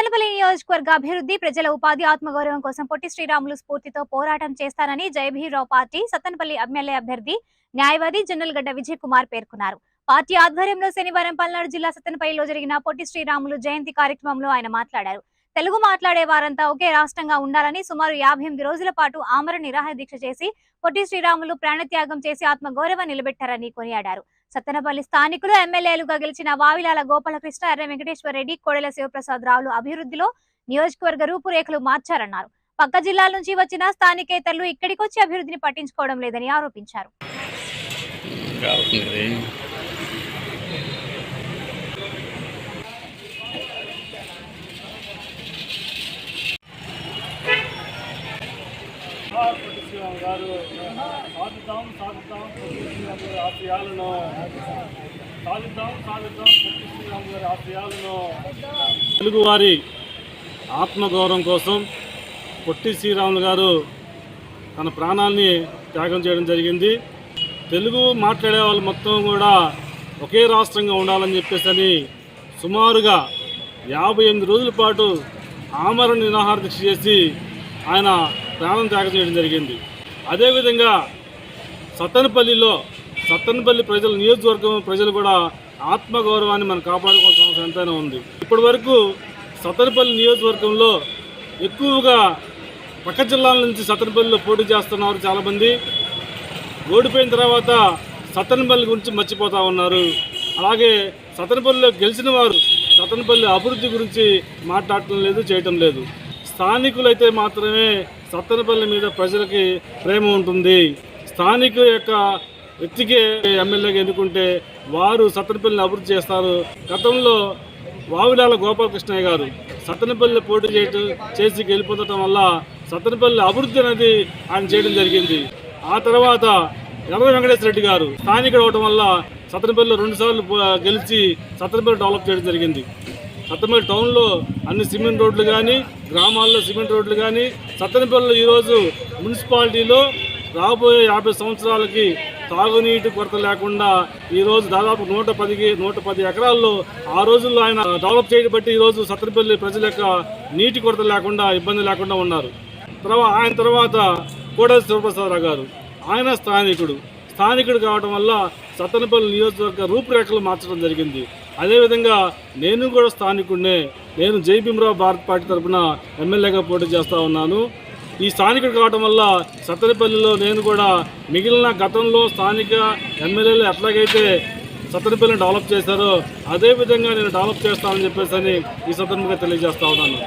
సత్తెనపల్లి నియోజకవర్గ అభివృద్ధి, ప్రజల ఉపాధి, ఆత్మగౌరవం కోసం పొట్టి శ్రీరాములు స్ఫూర్తితో పోరాటం చేస్తానని జయభీర్రావు పార్టీ సత్తెనపల్లి ఎమ్మెల్యే అభ్యర్థి న్యాయవాది జొన్నలగడ్డ విజయ్ కుమార్ పేర్కొన్నారు. పార్టీ ఆధ్వర్యంలో శనివారం పల్నాడు జిల్లా సత్తెనపల్లిలో జరిగిన పొట్టి శ్రీరాములు జయంతి కార్యక్రమంలో ఆయన మాట్లాడారు. తెలుగు మాట్లాడే వారంతా ఒకే రాష్ట్రంగా ఉండాలని సుమారు 58 రోజుల పాటు ఆమరణ నిరాహార దీక్ష చేసి పొట్టి శ్రీరాములు ప్రాణత్యాగం చేసి ఆత్మగౌరవం నిలబెట్టారని కొనియాడారు. సత్తెనపల్లి స్థానికులు ఎమ్మెల్యేలుగా గెలిచిన వావిలాల గోపాలకృష్ణ, ఎర్ర వెంకటేశ్వర రెడ్డి, కోడెల శివప్రసాద్ రావులు అభివృద్ధిలో నియోజకవర్గ రూపురేఖలు మార్చారన్నారు. పక్క జిల్లాల నుంచి వచ్చిన స్థానికేతరులు ఇక్కడికొచ్చి అభివృద్ధిని పట్టించుకోవడం లేదని ఆరోపించారు. తెలుగువారి ఆత్మగౌరవం కోసం పొట్టి శ్రీరాములు గారు తన ప్రాణాన్ని త్యాగం చేయడం జరిగింది. తెలుగు మాట్లాడే వాళ్ళు మొత్తం కూడా ఒకే రాష్ట్రంగా ఉండాలని చెప్పేసి సుమారుగా 58 రోజుల పాటు ఆమరణ నిరాహార దీక్ష చేసి ఆయన ప్రాణం త్యాగం చేయడం జరిగింది. అదేవిధంగా సత్తెనపల్లి ప్రజల నియోజకవర్గం ప్రజలు కూడా ఆత్మగౌరవాన్ని మనం కాపాడుకోవాల్సిన అవసరం ఎంతైనా ఉంది. ఇప్పటి వరకు సత్తెనపల్లి నియోజకవర్గంలో ఎక్కువగా పక్క జిల్లాల నుంచి సత్తెనపల్లిలో పోటీ చేస్తున్నారు. చాలామంది ఓడిపోయిన తర్వాత సత్తెనపల్లి గురించి మర్చిపోతూ ఉన్నారు. అలాగే సత్తెనపల్లిలో గెలిచిన వారు సత్తెనపల్లి అభివృద్ధి గురించి మాట్లాడటం లేదు, చేయటం లేదు. స్థానికులైతే మాత్రమే సత్తెనపల్లి మీద ప్రజలకి ప్రేమ ఉంటుంది. స్థానికుల యొక్క వ్యక్తికి ఎమ్మెల్యేగా ఎన్నుకుంటే వారు సత్తెనపల్లిని అభివృద్ధి చేస్తారు. గతంలో వావిలాల గోపాలకృష్ణయ్య గారు సత్తెనపల్లి పోటీ చేసి గెలిపొందడం వల్ల సత్తెనపల్లి అభివృద్ధి అనేది ఆయన చేయడం జరిగింది. ఆ తర్వాత ఎర్ర వెంకటేశ్వర రెడ్డి గారు స్థానికుడు అవడం వల్ల సత్తెనపల్లిలో 2 సార్లు గెలిచి సత్తెనపల్లి డెవలప్ చేయడం జరిగింది. సత్తెనపల్లి టౌన్లో అన్ని సిమెంట్ రోడ్లు కానీ, గ్రామాల్లో సిమెంట్ రోడ్లు కానీ, సత్తెనపల్లిలో ఈరోజు మున్సిపాలిటీలో రాబోయే 50 సంవత్సరాలకి తాగునీటి కొరత లేకుండా ఈరోజు దాదాపు 110 ఎకరాల్లో ఆ రోజుల్లో ఆయన డెవలప్ చేయడం బట్టి ఈరోజు సత్తెనపల్లి ప్రజల యొక్క నీటి కొరత లేకుండా, ఇబ్బంది లేకుండా ఉన్నారు. ఆయన తర్వాత కోడెల శివప్రసాదరావు గారు, ఆయన స్థానికుడు కావడం వల్ల సత్తెనపల్లి నియోజకవర్గ రూపురేఖలు మార్చడం జరిగింది. అదేవిధంగా నేను కూడా స్థానికుడినే. నేను జయభీర్రావు భారత్ పార్టీ తరఫున ఎమ్మెల్యేగా పోటీ చేస్తూ ఉన్నాను. ఈ స్థానికుడు కావడం వల్ల సత్తెనపల్లిలో నేను కూడా మిగిలిన గతంలో స్థానిక ఎమ్మెల్యేలు ఎట్లాగైతే సత్తెనపల్లిని డెవలప్ చేశారో అదేవిధంగా నేను డెవలప్ చేస్తానని చెప్పేసి ఈ సందర్భంగా తెలియజేస్తా ఉన్నాను.